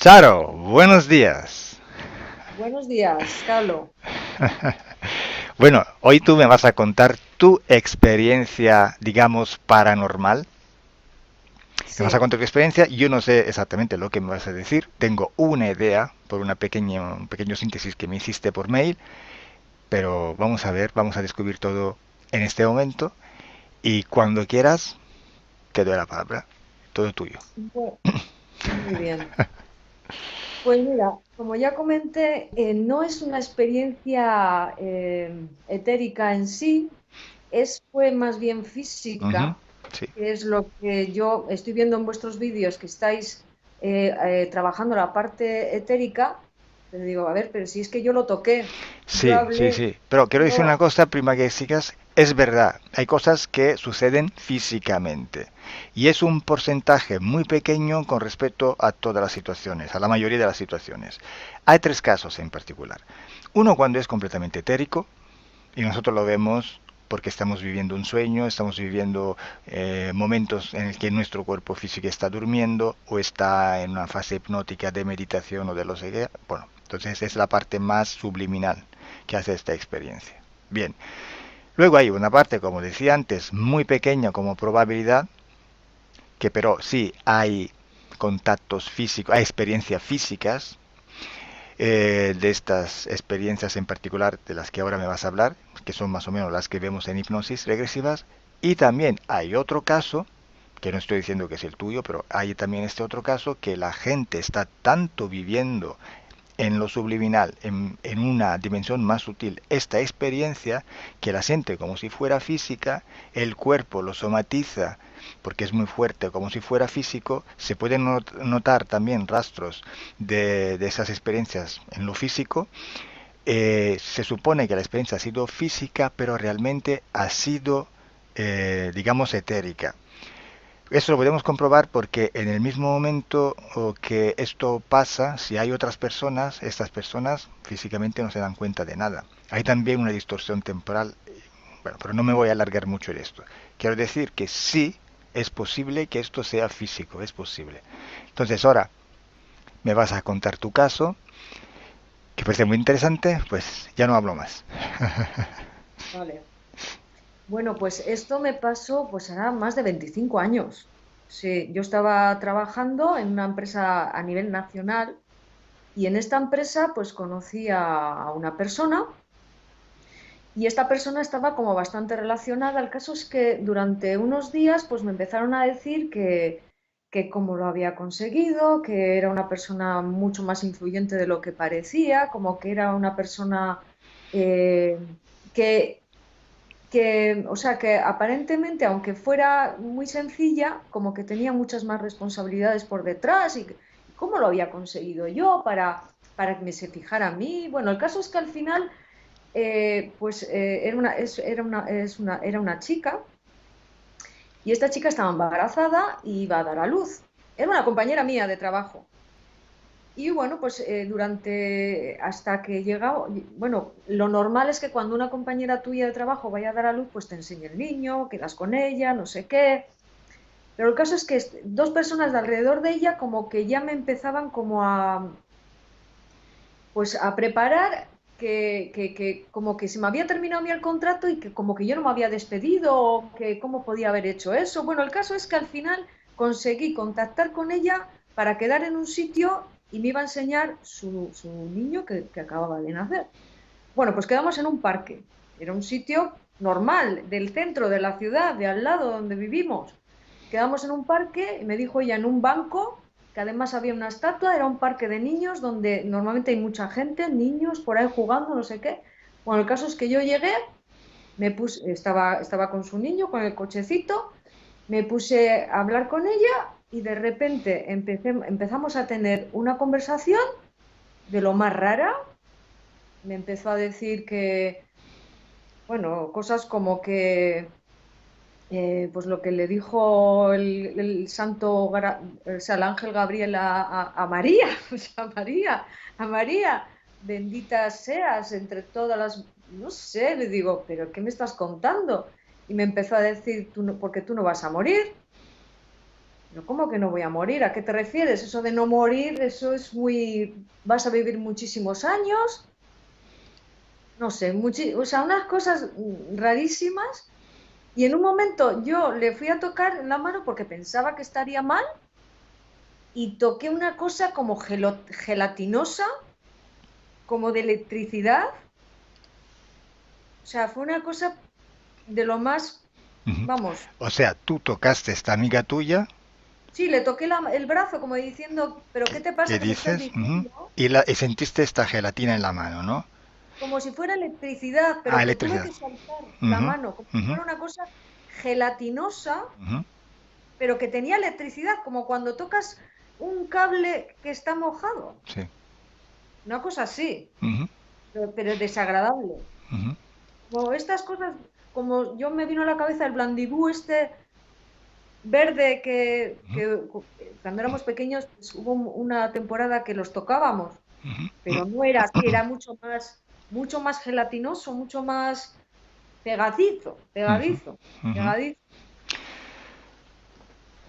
Charo, buenos días. Buenos días, Carlos. Bueno, hoy tú me vas a contar tu experiencia, digamos, paranormal. Me vas a Sí, contar tu experiencia. Yo no sé exactamente lo que me vas a decir. Tengo una idea por un pequeño síntesis que me hiciste por mail, pero vamos a ver, vamos a descubrir todo en este momento. Y cuando quieras, te doy la palabra. Todo tuyo. muy bien. Pues mira, como ya comenté, no es una experiencia etérica en sí, fue más bien Ujú, física, sí. que es lo que yo estoy viendo en vuestros vídeos, que estáis trabajando la parte etérica. Pero digo, a ver, pero si es que yo lo toqué, yo Sí, sí, hablé, sí. Pero quiero decir una yo, cosa, prima, que sigas. Es verdad, hay cosas que suceden físicamente. Y es un porcentaje muy pequeño con respecto a todas las situaciones, a la mayoría de las situaciones. Hay tres casos en particular. Uno cuando es completamente etérico, y nosotros lo vemos porque estamos viviendo un sueño, estamos viviendo momentos en el que nuestro cuerpo físico está durmiendo o está en una fase hipnótica de meditación o de lo que sea. Bueno, entonces es la parte más subliminal que hace esta experiencia. Bien, luego hay una parte, como decía antes, muy pequeña como probabilidad, que pero sí hay contactos físicos, hay experiencias físicas, de estas experiencias en particular de las que ahora me vas a hablar, que son más o menos las que vemos en hipnosis regresivas. Y también hay otro caso, que no estoy diciendo que es el tuyo, pero hay también este otro caso, que la gente está tanto viviendo en lo subliminal, en una dimensión más sutil, esta experiencia que la siente como si fuera física, el cuerpo lo somatiza porque es muy fuerte como si fuera físico, se pueden notar también rastros de esas experiencias en lo físico. Se supone que la experiencia ha sido física, pero realmente ha sido, digamos, etérica. Eso lo podemos comprobar porque en el mismo momento que esto pasa, si hay otras personas, estas personas físicamente no se dan cuenta de nada. Hay también una distorsión temporal, bueno, pero no me voy a alargar mucho en esto. Quiero decir que sí es posible que esto sea físico, es posible. Entonces ahora me vas a contar tu caso, que parece muy interesante, pues ya no hablo más. vale. Bueno, pues esto me pasó pues hará más de 25 años. Sí, yo estaba trabajando en una empresa a nivel nacional y en esta empresa pues conocí a una persona y esta persona estaba como bastante relacionada. El caso es que durante unos días pues me empezaron a decir que cómo lo había conseguido, que era una persona mucho más influyente de lo que parecía, como que era una persona eh, que o sea, que aparentemente, aunque fuera muy sencilla, como que tenía muchas más responsabilidades por detrás y cómo lo había conseguido yo para que me se fijara a mí. Bueno, el caso es que al final, era una chica y esta chica estaba embarazada y iba a dar a luz. Era una compañera mía de trabajo. Y bueno, pues hasta que llegaba, bueno, lo normal es que cuando una compañera tuya de trabajo vaya a dar a luz, pues te enseñe el niño, quedas con ella, no sé qué. Pero el caso es que dos personas de alrededor de ella como que ya me empezaban como pues a preparar que como que se me había terminado a mí el contrato y que como que yo no me había despedido o que cómo podía haber hecho eso. Bueno, el caso es que al final conseguí contactar con ella para quedar en un sitio y me iba a enseñar su niño que acababa de nacer. Bueno, pues quedamos en un parque. Era un sitio normal, del centro de la ciudad, de al lado donde vivimos. Quedamos en un parque y me dijo ella en un banco, que además había una estatua, era un parque de niños donde normalmente hay mucha gente, niños por ahí jugando, no sé qué. Bueno, el caso es que yo llegué, estaba con su niño, con el cochecito, me puse a hablar con ella y de repente empezamos a tener una conversación de lo más rara. Me empezó a decir que, bueno, cosas como que, pues lo que le dijo el santo, o sea, el ángel Gabriel a María, o sea, a María, bendita seas entre todas las, no sé, le digo, pero ¿qué me estás contando? Y me empezó a decir, porque tú no vas a morir. Pero ¿cómo que no voy a morir? ¿A qué te refieres? Eso de no morir, eso es muy... Vas a vivir muchísimos años, no sé, o sea, unas cosas rarísimas. Y en un momento yo le fui a tocar en la mano porque pensaba que estaría mal y toqué una cosa como gelatinosa, como de electricidad. O sea, fue una cosa de lo más, Ujú. vamos, O sea, tú tocaste a esta amiga tuya, sí, le toqué el brazo como diciendo, pero ¿qué te ¿qué pasa que me estás dices? Ujú. diciendo? Y sentiste esta gelatina en la mano, ¿no? Como si fuera electricidad, Ah, pero que tuve electricidad. que saltar la Ujú, mano, como si ujú, fuera una cosa gelatinosa, ujú. pero que tenía electricidad, como cuando tocas un cable que está mojado. Sí. Una cosa así, Ujú, pero desagradable. ujú, Como estas cosas, como yo me vino a la cabeza el blandibú este verde ujú, cuando éramos pequeños pues, hubo una temporada que los tocábamos, ujú, pero no era así, era mucho más gelatinoso, mucho más pegadizo, ujú, pegadizo, ujú, pegadizo.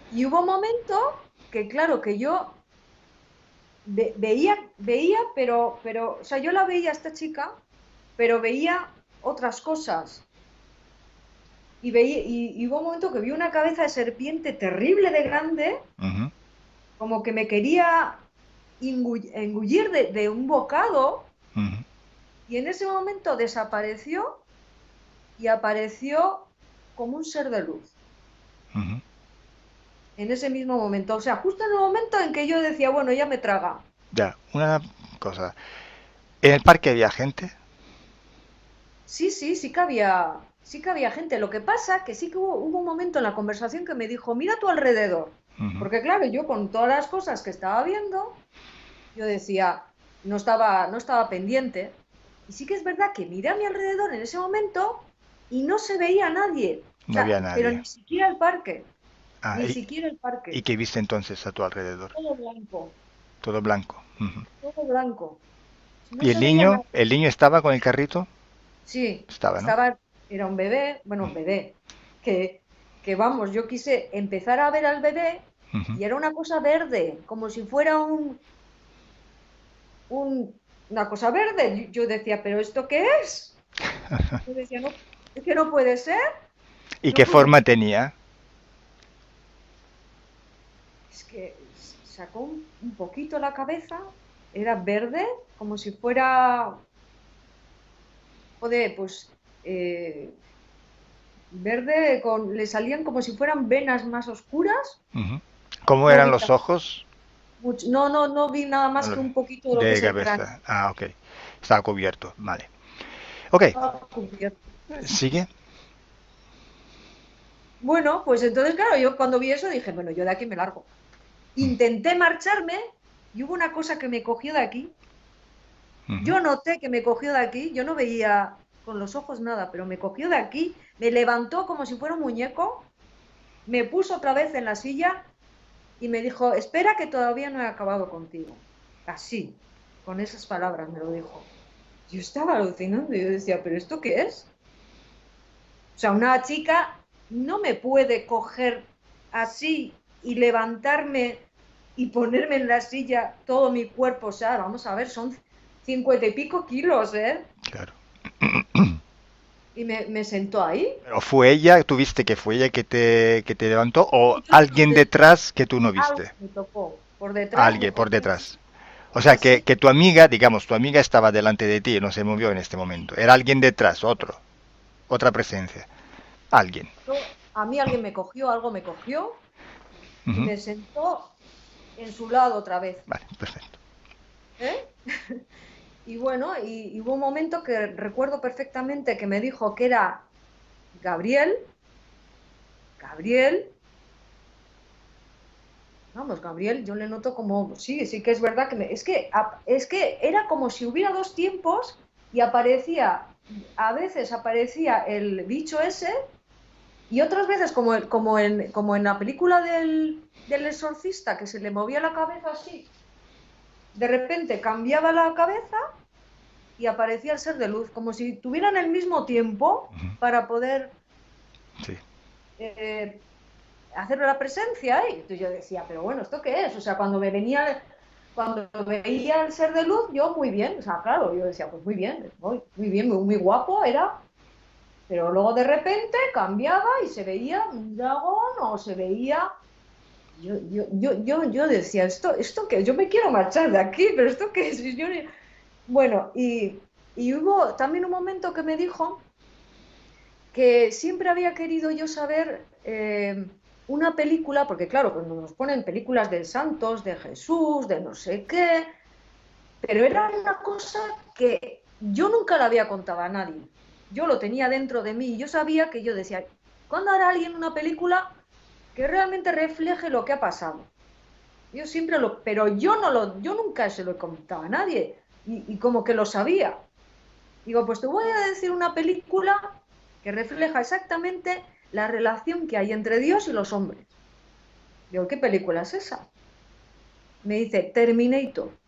Y hubo un momento que, claro, que yo veía, o sea, yo la veía a esta chica, pero veía otras cosas. Y hubo un momento que vi una cabeza de serpiente terrible de grande, ujú, como que me quería engullir de un bocado, ujú, y en ese momento desapareció y apareció como un ser de luz. ujú. En ese mismo momento, o sea, justo en el momento en que yo decía, bueno, ya me traga. Ya, una cosa. ¿En el parque había gente? Sí, sí, sí que había gente. Lo que pasa que sí que hubo un momento en la conversación que me dijo, mira a tu alrededor. Ujú, Porque claro, yo con todas las cosas que estaba viendo, yo decía, no estaba pendiente. Y sí que es verdad que miré a mi alrededor en ese momento y no se veía a nadie. O no había sea, pero nadie. ni siquiera el parque, Ah, ni siquiera el ¿y parque. qué viste entonces a tu alrededor? Todo blanco, Todo blanco. Ujú. todo blanco. No ¿Y se veía nada. el niño estaba con el carrito? Sí, Estaba, ¿no? era un bebé, bueno, un bebé, que, que vamos, yo quise empezar a ver al bebé Ujú. y era una cosa verde, como si fuera una cosa verde. Yo decía, ¿pero esto qué es? Yo decía, no, es que no puede ser, ¿Y no qué puede forma ser. tenía? Es que sacó un poquito la cabeza, era verde, como si fuera, joder, pues verde, le salían como si fueran venas más oscuras. Ujú. ¿Cómo No eran vi los ojos? no vi nada No más lo que vi. un poquito de lo que De es el cráneo. cabeza. Ah, ok. Estaba cubierto. Vale. Ok. Estaba cubierto. ¿Sigue? Bueno, pues entonces, claro, yo cuando vi eso dije, bueno, yo de aquí me largo. Intenté marcharme y hubo una cosa que me cogió de aquí. Ujú. Yo noté que me cogió de aquí, yo no veía con los ojos nada, pero me cogió de aquí, me levantó como si fuera un muñeco, me puso otra vez en la silla y me dijo, espera que todavía no he acabado contigo. Así, con esas palabras me lo dijo. Yo estaba alucinando, yo decía, ¿pero esto qué es? O sea, una chica no me puede coger así y levantarme y ponerme en la silla todo mi cuerpo. O sea, vamos a ver, son 50 y pico kilos, ¿eh? Claro. Y me sentó ahí. ¿Pero fue ella? ¿Tuviste que fue ella que te levantó? ¿O Y yo alguien detrás que tú no algo viste? me tocó. Por detrás me Alguien por cogió así, detrás. O sea, así. que tu amiga, digamos, tu amiga estaba delante de ti y no se movió en este momento. Era alguien detrás, otro. Otra presencia. Alguien. A mí alguien me cogió, algo me cogió y Ujú. me sentó en su lado otra vez. Vale, perfecto. ¿Eh? Y bueno, y hubo un momento que recuerdo perfectamente que me dijo que era Gabriel, Gabriel, vamos, Gabriel, yo le noto como, sí, sí que es verdad es que era como si hubiera dos tiempos y a veces aparecía el bicho ese y otras veces como en la película del exorcista que se le movía la cabeza así, de repente cambiaba la cabeza y aparecía el ser de luz, como si tuvieran el mismo tiempo Ujú. para poder Sí. eh, hacer la presencia ahí. Entonces yo decía, pero bueno, ¿esto qué es? O sea, cuando veía el ser de luz, yo muy bien, o sea, claro, yo decía, pues muy bien, muy guapo era, pero luego de repente cambiaba y se veía un dragón o se veía... Yo decía, ¿esto qué es? Yo me quiero marchar de aquí, pero ¿esto qué es? Y bueno, y hubo también un momento que me dijo que siempre había querido yo saber una película, porque claro, cuando nos ponen películas de santos, de Jesús, de no sé qué, pero era una cosa que yo nunca la había contado a nadie. Yo lo tenía dentro de mí y yo sabía que yo decía, ¿cuándo hará alguien una película que realmente refleje lo que ha pasado? Yo siempre pero yo nunca se lo he contado a nadie y como que lo sabía. Digo, pues te voy a decir una película que refleja exactamente la relación que hay entre Dios y los hombres. Digo, ¿qué película es esa? Me dice, Terminator.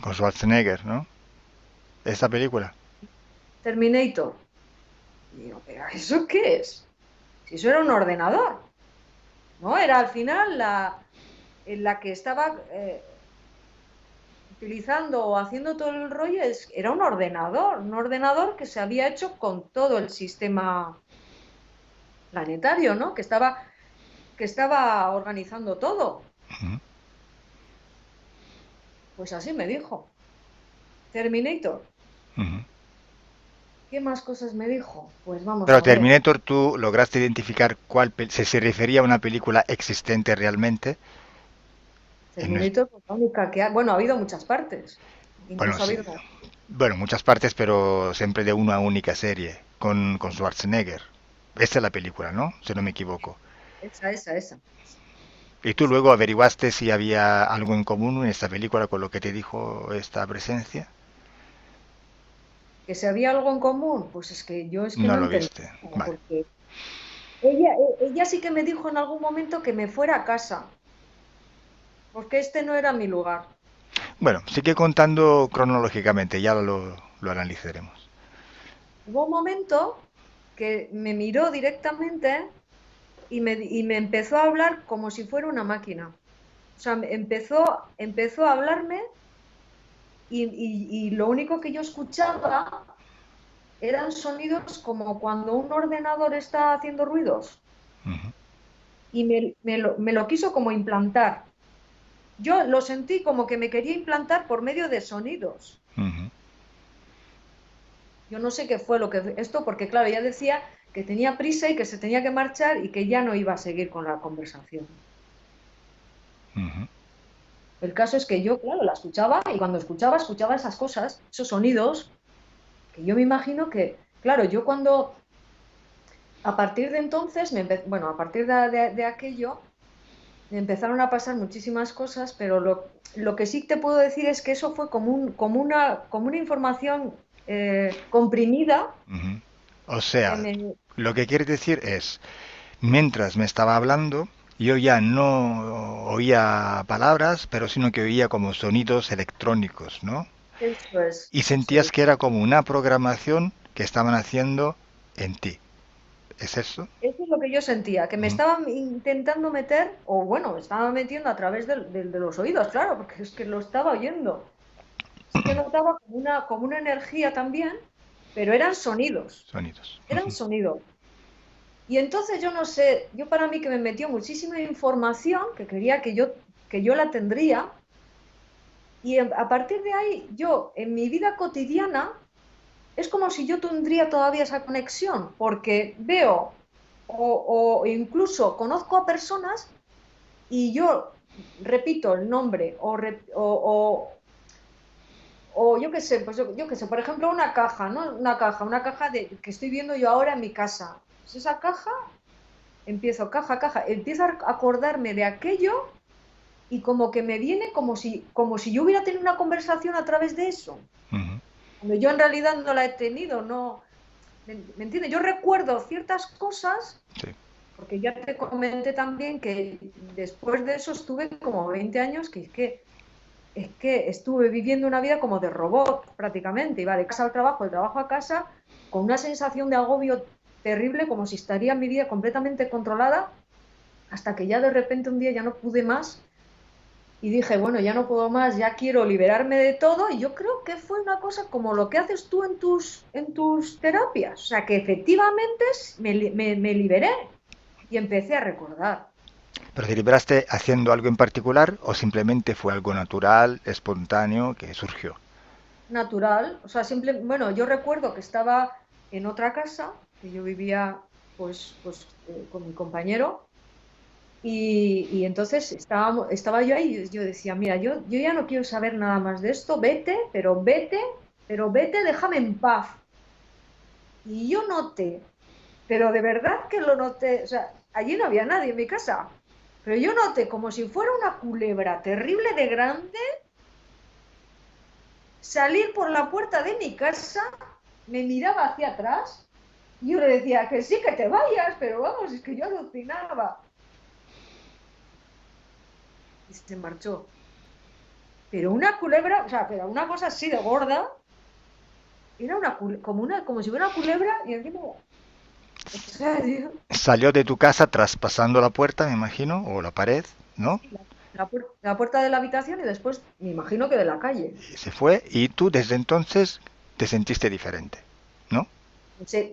Con Schwarzenegger, ¿no? Esta película. Terminator. Y digo, ¿pero eso qué es? Si eso era un ordenador, ¿no? Era al final en la que estaba utilizando o haciendo todo el rollo, era un ordenador que se había hecho con todo el sistema planetario, ¿no? Que estaba organizando todo. Ujú. Pues así me dijo. Terminator. Ujú. ¿Qué más cosas me dijo? Pues vamos Pero a ver. Terminator, ¿tú lograste identificar si se refería a una película existente realmente? En nues- Terminator, pues la única que ha... Bueno, ha habido muchas partes. Bueno, Incluso ha sí. habido... Bueno, muchas partes, pero siempre de una única serie, con Schwarzenegger. Esta es la película, ¿no? Si no me equivoco. Esa. Y tú Sí. luego averiguaste si había algo en común en esta película con lo que te dijo esta presencia. Que si había algo en común, pues es que No no lo entendí viste. nada, Vale. porque ella sí que me dijo en algún momento que me fuera a casa, porque este no era mi lugar. Bueno, sigue contando cronológicamente, ya lo analizaremos. Hubo un momento que me miró directamente y me empezó a hablar como si fuera una máquina. O sea, empezó a hablarme y lo único que yo escuchaba eran sonidos como cuando un ordenador está haciendo ruidos Ujú, y me lo quiso como implantar. Yo lo sentí como que me quería implantar por medio de sonidos. ujú, Yo no sé qué fue lo que esto, porque claro, ella decía que tenía prisa y que se tenía que marchar y que ya no iba a seguir con la conversación. ujú. El caso es que yo, claro, la escuchaba y cuando escuchaba esas cosas, esos sonidos, que yo me imagino que, claro, yo cuando, a partir de entonces, bueno, a partir de aquello, me empezaron a pasar muchísimas cosas, pero lo que sí te puedo decir es que eso fue como una información comprimida Ujú. O que sea, me... lo que quiere decir es, mientras me estaba hablando, yo ya no oía palabras, pero sino que oía como sonidos electrónicos, ¿no? Eso es, Y sentías sí. que era como una programación que estaban haciendo en ti. ¿Es eso? Eso es lo que yo sentía, que me Ujú, estaban intentando meter, o bueno, me estaba metiendo a través de los oídos, claro, porque es que lo estaba oyendo. Sí que notaba como una energía también, pero sonidos. eran sonidos. Y entonces yo no sé, yo para mí que me metió muchísima información que quería que yo la tendría, y a partir de ahí yo en mi vida cotidiana es como si yo tendría todavía esa conexión, porque veo o incluso conozco a personas y yo repito el nombre o yo qué sé, pues yo qué sé, por ejemplo, una caja, ¿no? Una caja que estoy viendo yo ahora en mi casa. Pues esa caja, empiezo a acordarme de aquello y como que me viene como si yo hubiera tenido una conversación a través de eso. Ujú, Cuando yo en realidad no la he tenido, no. ¿Me entiendes? Yo recuerdo ciertas cosas, sí. porque ya te comenté también que después de eso estuve como 20 años, es que estuve viviendo una vida como de robot prácticamente, iba de casa al trabajo, de trabajo a casa, con una sensación de agobio terrible, como si estaría mi vida completamente controlada, hasta que ya de repente un día ya no pude más y dije, bueno, ya no puedo más, ya quiero liberarme de todo. Y yo creo que fue una cosa como lo que haces tú en tus terapias. O sea, que efectivamente me liberé y empecé a recordar. ¿Pero te liberaste haciendo algo en particular o simplemente fue algo natural, espontáneo, que surgió? Natural, o sea, bueno, yo recuerdo que estaba en otra casa, que yo vivía con mi compañero. Y entonces estaba yo ahí y yo decía, mira, yo ya no quiero saber nada más de esto, pero vete, déjame en paz. Y yo noté, pero de verdad que lo noté, o sea, allí no había nadie en mi casa, pero yo noté como si fuera una culebra terrible de grande salir por la puerta de mi casa, me miraba hacia atrás y yo le decía que sí, que te vayas, pero vamos, es que yo alucinaba. Y se marchó. Pero una culebra, o sea, pero una cosa así de gorda, era como si fuera una culebra y encima, o sea, Salió de tu casa traspasando la puerta, me imagino, o la pared, ¿no? la puerta de la habitación y después me imagino que de la calle. Y se fue y tú desde entonces te sentiste diferente, ¿no?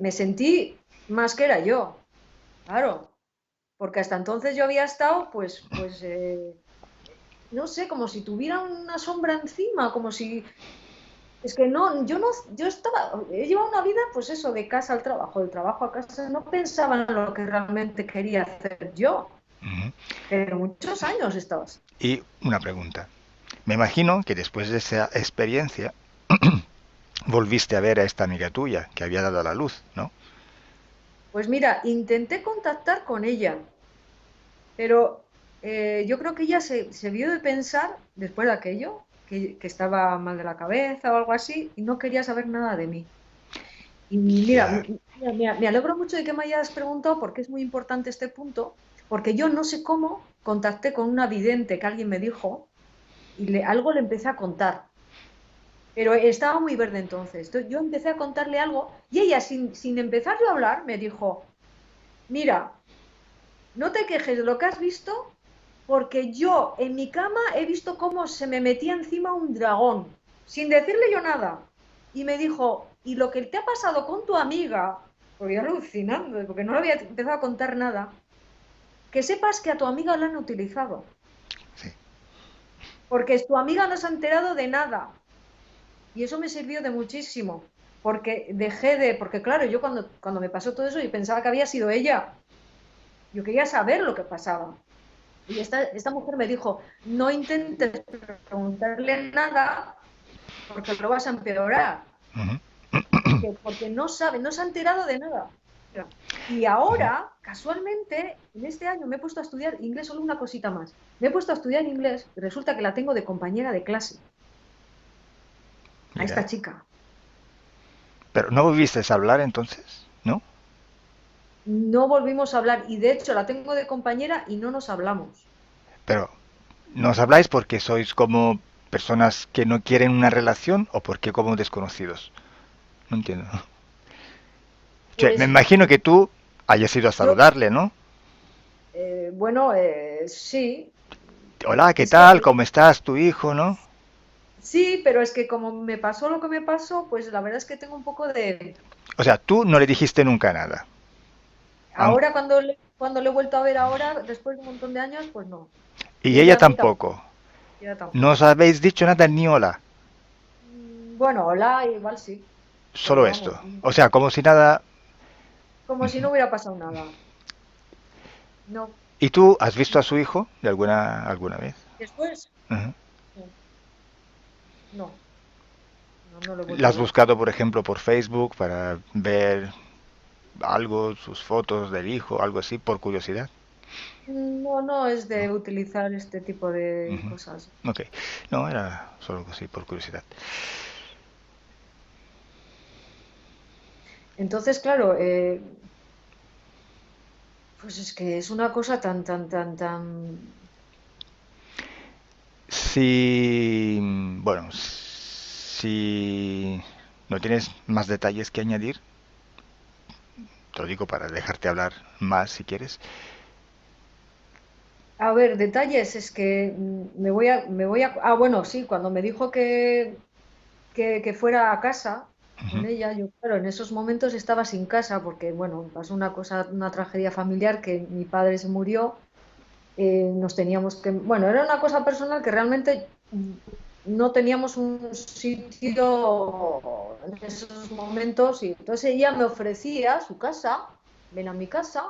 Me sentí más que era yo, claro, porque hasta entonces yo había estado, no sé, como si tuviera una sombra encima, como si, es que no, yo estaba, he llevado una vida, pues eso, de casa al trabajo, del trabajo a casa, no pensaba en lo que realmente quería hacer yo, Ujú. pero muchos años he estado así. Y una pregunta. Me imagino que después de esa experiencia volviste a ver a esta amiga tuya que había dado a la luz, ¿no? Pues mira, intenté contactar con ella, pero yo creo que ella se vio de pensar, después de aquello, que estaba mal de la cabeza o algo así, y no quería saber nada de mí. Y mira, Ya. me alegro mucho de que me hayas preguntado porque es muy importante este punto, porque yo no sé cómo contacté con una vidente que alguien me dijo y algo le empecé a contar, pero estaba muy verde entonces. Entonces yo empecé a contarle algo y ella, sin empezar yo a hablar, me dijo, mira, no te quejes de lo que has visto, porque yo en mi cama he visto cómo se me metía encima un dragón, sin decirle yo nada. Y me dijo, ¿y lo que te ha pasado con tu amiga? Porque yo alucinando, porque no le había empezado a contar nada. Que sepas que a tu amiga la han utilizado, Sí. porque tu amiga no se ha enterado de nada. Y eso me sirvió de muchísimo, porque porque claro, yo cuando me pasó todo eso, yo pensaba que había sido ella. Yo quería saber lo que pasaba. Y esta mujer me dijo, no intentes preguntarle nada porque lo vas a empeorar, Ujú. porque no sabe, no se ha enterado de nada. Y Ujú. ahora, casualmente, en este año me he puesto a estudiar inglés, solo una cosita más. Me he puesto a estudiar inglés y resulta que la tengo de compañera de clase, a esta Mira. chica. Pero no volviste a hablar entonces, ¿no? No volvimos a hablar y de hecho la tengo de compañera y no nos hablamos. Pero ¿no os habláis porque sois como personas que no quieren una relación o porque como desconocidos? No entiendo. Che, me Pues imagino que tú hayas ido a yo, saludarle, ¿no? bueno, sí, Hola, ¿qué es que tal? ¿Cómo estás? ¿Tu hijo, no? sí, pero es que como me pasó lo que me pasó, pues la verdad es que tengo un poco de... O sea, tú no le dijiste nunca nada. Aun- Ahora cuando le he vuelto a ver ahora, después de un montón de años, pues no. Y Y ella ella a mí tampoco. tampoco. Ella No os tampoco. habéis dicho nada ni hola. Bueno, hola, igual sí, pero Solo vamos, esto. O sea, como si nada. como si no hubiera pasado nada. No. ¿Y tú has visto a su hijo de alguna vez? Después, Ujú. no, no, no lo he ¿La vuelto a has ver. buscado, por ejemplo, por Facebook para ver algo, sus fotos del hijo, algo así, por curiosidad? No, no es ¿No? de utilizar este tipo de Ujú. cosas. Ok. No, era solo así, por curiosidad. Entonces, claro, pues es que es una cosa tan... Si, bueno, si no tienes más detalles que añadir, te lo digo para dejarte hablar más si quieres. A ver, detalles, es que bueno, sí, cuando me dijo que fuera a casa con Ujú. ella, yo, claro, en esos momentos estaba sin casa porque, bueno, pasó una cosa, una tragedia familiar que mi padre se murió, nos teníamos que, bueno, era una cosa personal que realmente no teníamos un sitio en esos momentos y entonces ella me ofrecía su casa, ven a mi casa.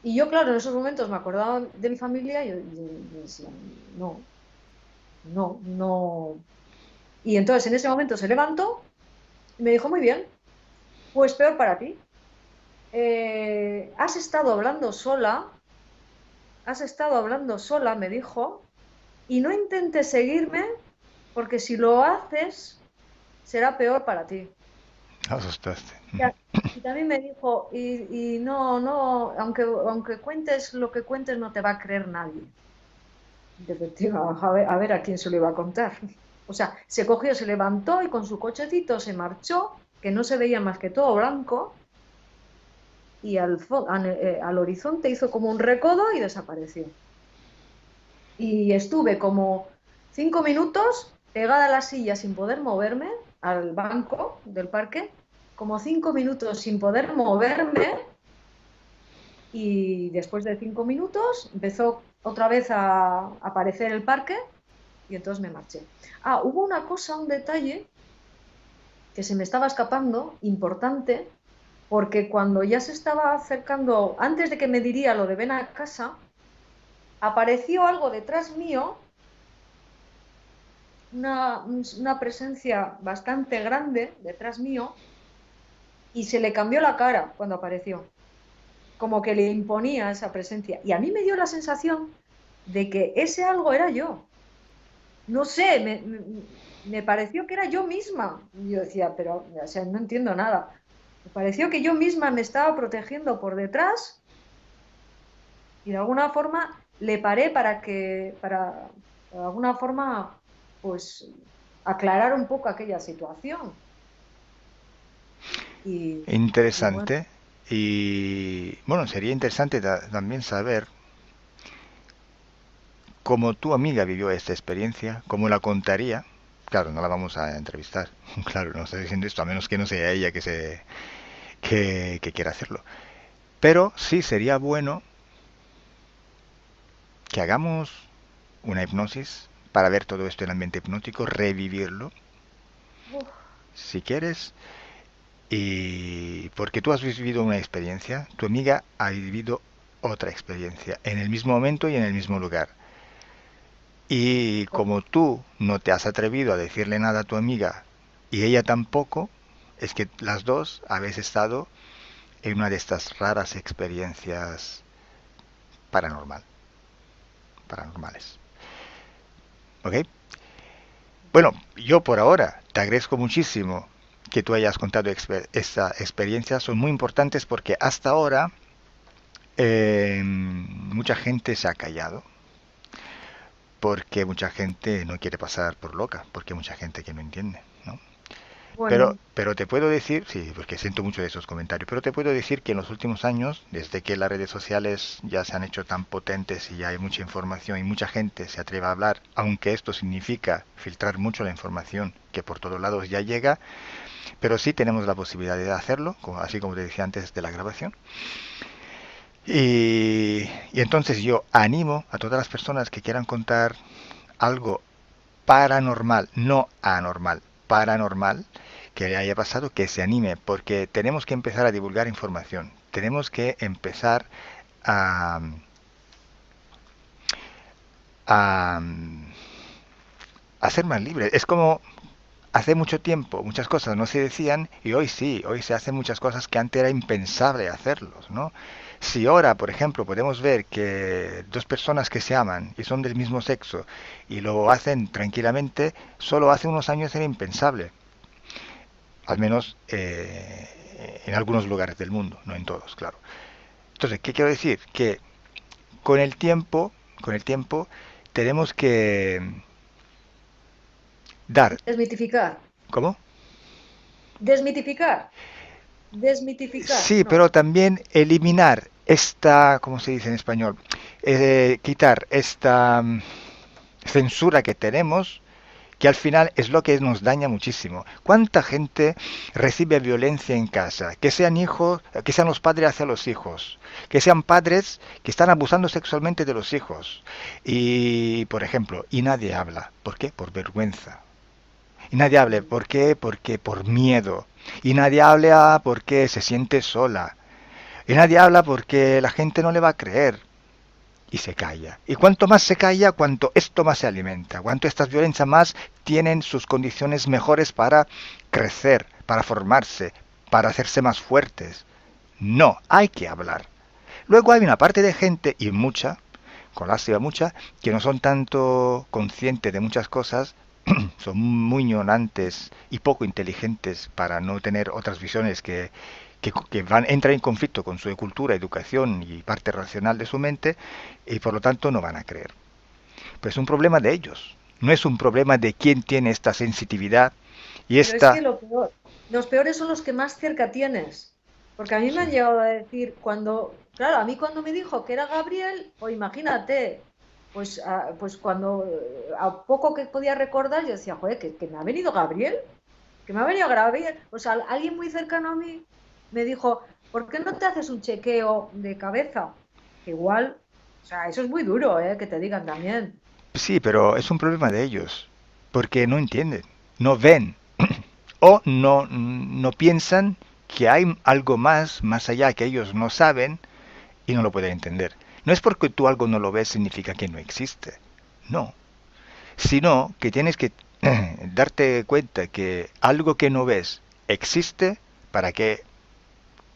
Y yo, claro, en esos momentos me acordaba de mi familia y yo decía, no, no, no. Y entonces en ese momento se levantó y me dijo, muy bien, pues peor para ti. Has estado hablando sola, me dijo, y no intentes seguirme porque si lo haces será peor para ti. Asustaste. Ya. Y también me dijo, y no, no, aunque cuentes lo que cuentes, no te va a creer nadie. Detective, a ver a quién se lo iba a contar. O sea, se cogió, se levantó y con su cochecito se marchó, que no se veía más que todo blanco, y al horizonte hizo como un recodo y desapareció. Y estuve como 5 minutos pegada a la silla sin poder moverme, al banco del parque, como 5 minutos sin poder moverme, y después de 5 minutos empezó otra vez a aparecer el parque y entonces me marché. Ah, hubo una cosa, un detalle que se me estaba escapando, importante, porque cuando ya se estaba acercando, antes de que me diría lo de ven a casa, apareció algo detrás mío, una presencia bastante grande detrás mío, y se le cambió la cara cuando apareció, como que le imponía esa presencia. Y a mí me dio la sensación de que ese algo era yo. No sé, me pareció que era yo misma. Y yo decía, pero, o sea, no entiendo nada. Me pareció que yo misma me estaba protegiendo por detrás y de alguna forma le paré para de alguna forma, pues, aclarar un poco aquella situación. Y bueno, Interesante. Y bueno, sería interesante también saber cómo tu amiga vivió esta experiencia, cómo la contaría. Claro, no la vamos a entrevistar. Claro, no estoy diciendo esto a menos que no sea ella que quiera hacerlo. Pero sí sería bueno que hagamos una hipnosis para ver todo esto en el ambiente hipnótico, revivirlo, uf, si quieres. Y porque tú has vivido una experiencia, tu amiga ha vivido otra experiencia, en el mismo momento y en el mismo lugar. Y como tú no te has atrevido a decirle nada a tu amiga y ella tampoco, es que las dos habéis estado en una de estas raras experiencias paranormal, paranormales. ¿Ok? Bueno, yo por ahora te agradezco muchísimo que tú hayas contado esta experiencia. Son muy importantes porque hasta ahora mucha gente se ha callado porque mucha gente no quiere pasar por loca, porque hay mucha gente que no entiende, ¿no? bueno, Pero te puedo decir, sí, porque siento mucho de esos comentarios, pero te puedo decir que en los últimos años, desde que las redes sociales ya se han hecho tan potentes y ya hay mucha información y mucha gente se atreve a hablar, aunque esto significa filtrar mucho la información que por todos lados ya llega, pero sí tenemos la posibilidad de hacerlo, así como te decía antes de la grabación. Y entonces yo animo a todas las personas que quieran contar algo paranormal, no anormal, paranormal, que le haya pasado, que se anime, porque tenemos que empezar a divulgar información, tenemos que empezar a, a, a ser más libres. Es como hace mucho tiempo muchas cosas no se decían y hoy sí, hoy se hacen muchas cosas que antes era impensable hacerlos, ¿no? Si ahora, por ejemplo, podemos ver que dos personas que se aman y son del mismo sexo y lo hacen tranquilamente, solo hace unos años era impensable, al menos en algunos lugares del mundo, no en todos, claro. Entonces, ¿qué quiero decir? Que con el tiempo, con el tiempo, tenemos que dar, desmitificar, ¿cómo? desmitificar. desmitificar, Sí, no. pero también eliminar esta, ¿cómo se dice en español? Quitar esta censura que tenemos, que al final es lo que nos daña muchísimo. ¿Cuánta gente recibe violencia en casa? Que sean hijos, que sean los padres hacia los hijos, que sean padres que están abusando sexualmente de los hijos. Y, por ejemplo, y nadie habla. ¿Por qué? Por vergüenza. Y nadie habla. Mm. ¿Por qué? Porque por miedo. Y nadie habla porque se siente sola. Y nadie habla porque la gente no le va a creer y se calla. Y cuanto más se calla, cuanto esto más se alimenta, cuanto estas violencias más tienen sus condiciones mejores para crecer, para formarse, para hacerse más fuertes. No, hay que hablar. Luego hay una parte de gente, y mucha, con lástima mucha, que no son tanto conscientes de muchas cosas, son muy ignorantes y poco inteligentes para no tener otras visiones que entran en conflicto con su cultura, educación y parte racional de su mente, y por lo tanto no van a creer. Pero es un problema de ellos, no es un problema de quién tiene esta sensitividad y Pero es que esta... lo peor, los peores son los que más cerca tienes. Porque a mí me Sí, han llegado a decir cuando, claro, a mí cuando me dijo que era Gabriel, o imagínate, pues, pues cuando a poco que podía recordar, yo decía, joder, que me ha venido Gabriel, que me ha venido Gabriel. O sea, alguien muy cercano a mí me dijo, ¿por qué no te haces un chequeo de cabeza? Que igual, o sea, eso es muy duro, que te digan también. sí, pero es un problema de ellos, porque no entienden, no ven o no piensan que hay algo más allá que ellos no saben y no lo pueden entender. No es porque tú algo no lo ves significa que no existe. No. Sino que tienes que darte cuenta que algo que no ves existe para que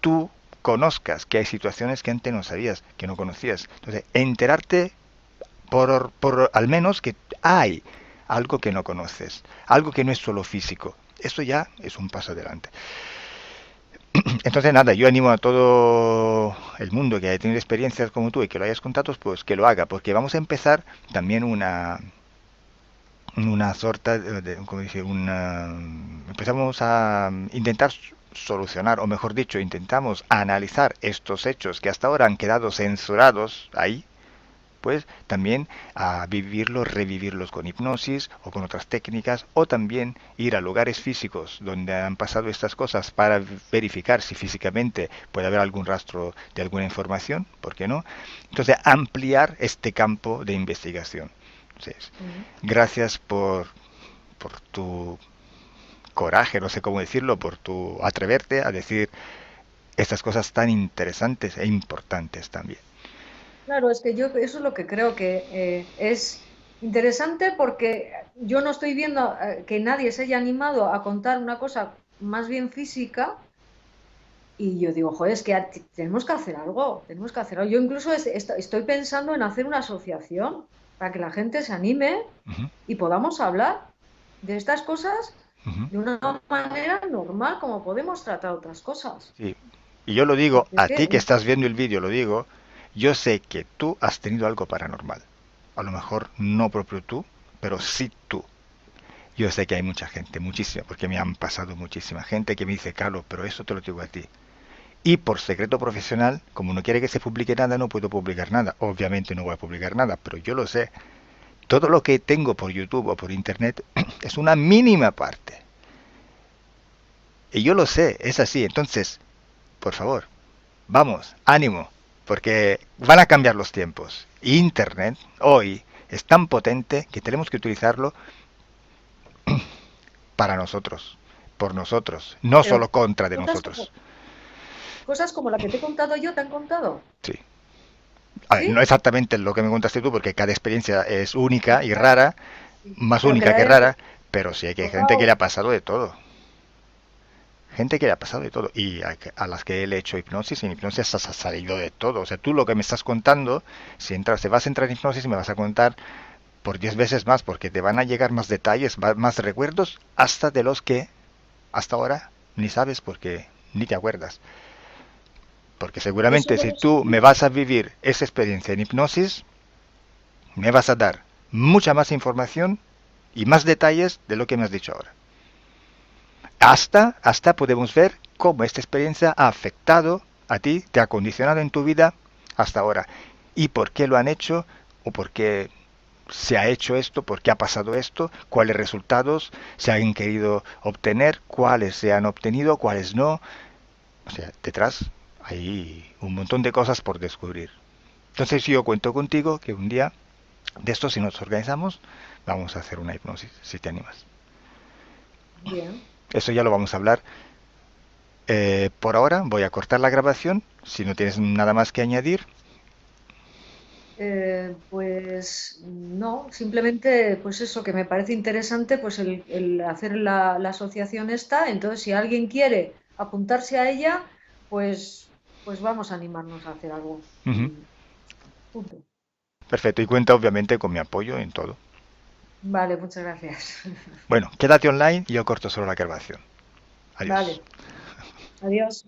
tú conozcas que hay situaciones que antes no sabías, que no conocías. Entonces, enterarte por al menos que hay algo que no conoces, algo que no es solo físico. Eso ya es un paso adelante. Entonces, nada, yo animo a todo el mundo que haya tenido experiencias como tú y que lo hayas contado, pues que lo haga, porque vamos a empezar también una sorta como dice, empezamos a intentar solucionar, o mejor dicho, intentamos analizar estos hechos que hasta ahora han quedado censurados ahí, pues también a vivirlos, revivirlos con hipnosis o con otras técnicas, o también ir a lugares físicos donde han pasado estas cosas para verificar si físicamente puede haber algún rastro de alguna información, ¿por qué no? Entonces, ampliar este campo de investigación. Entonces, Mm. gracias por tu coraje, no sé cómo decirlo, por tu atreverte a decir estas cosas tan interesantes e importantes también. Claro, es que yo eso es lo que creo que es interesante porque yo no estoy viendo que nadie se haya animado a contar una cosa más bien física y yo digo, joder, es que tenemos que hacer algo, tenemos que hacer algo. Yo incluso estoy pensando en hacer una asociación para que la gente se anime Ujú, y podamos hablar de estas cosas ujú. de una manera normal como podemos tratar otras cosas. Sí. Y yo lo digo, Porque es a que ti que estás viendo el vídeo, lo digo, yo sé que tú has tenido algo paranormal. A lo mejor no propio tú, pero sí tú. Yo sé que hay mucha gente, muchísima, porque me han pasado muchísima gente que me dice, Carlos, pero eso te lo digo a ti. Y por secreto profesional, como no quiere que se publique nada, no puedo publicar nada. Obviamente no voy a publicar nada, pero yo lo sé. Todo lo que tengo por YouTube o por Internet es una mínima parte. Y yo lo sé, es así. Entonces, por favor, vamos, ánimo, porque van a cambiar los tiempos. Internet hoy es tan potente que tenemos que utilizarlo para nosotros, por nosotros, no pero solo contra de cosas nosotros. como, cosas como la que te he contado yo, ¿te han contado? Sí. A ver, no ¿Sí? exactamente lo que me contaste tú, porque cada experiencia es única y Claro, rara, sí. más Pero que única la que hayan rara, pero sí hay que gente que le ha tocado. pasado de todo. Gente que le ha pasado de todo. Y a las que él he hecho hipnosis, en hipnosis has salido de todo. O sea, tú lo que me estás contando, si entras, te vas a entrar en hipnosis, me vas a contar por 10 veces más, porque te van a llegar más detalles, más recuerdos, hasta de los que hasta ahora ni sabes porque ni te acuerdas. Porque Eso seguramente de si los tú me sueños, vas a vivir esa experiencia en hipnosis, me vas a dar mucha más información y más detalles de lo que me has dicho ahora. Hasta podemos ver cómo esta experiencia ha afectado a ti, te ha condicionado en tu vida hasta ahora. Y por qué lo han hecho, o por qué se ha hecho esto, por qué ha pasado esto, cuáles resultados se han querido obtener, cuáles se han obtenido, cuáles no. O sea, detrás hay un montón de cosas por descubrir. Entonces yo cuento contigo que un día de esto, si nos organizamos, vamos a hacer una hipnosis, si te animas. Bien. Eso ya lo vamos a hablar. Por ahora voy a cortar la grabación, si no tienes nada más que añadir. Pues no, simplemente pues eso, que me parece interesante pues el hacer la asociación esta. Entonces, si alguien quiere apuntarse a ella, pues vamos a animarnos a hacer algo. Ujú. Y punto. Perfecto, y cuenta obviamente con mi apoyo en todo. Vale, muchas gracias. Bueno, quédate online y yo corto solo la grabación. Adiós. Vale, adiós.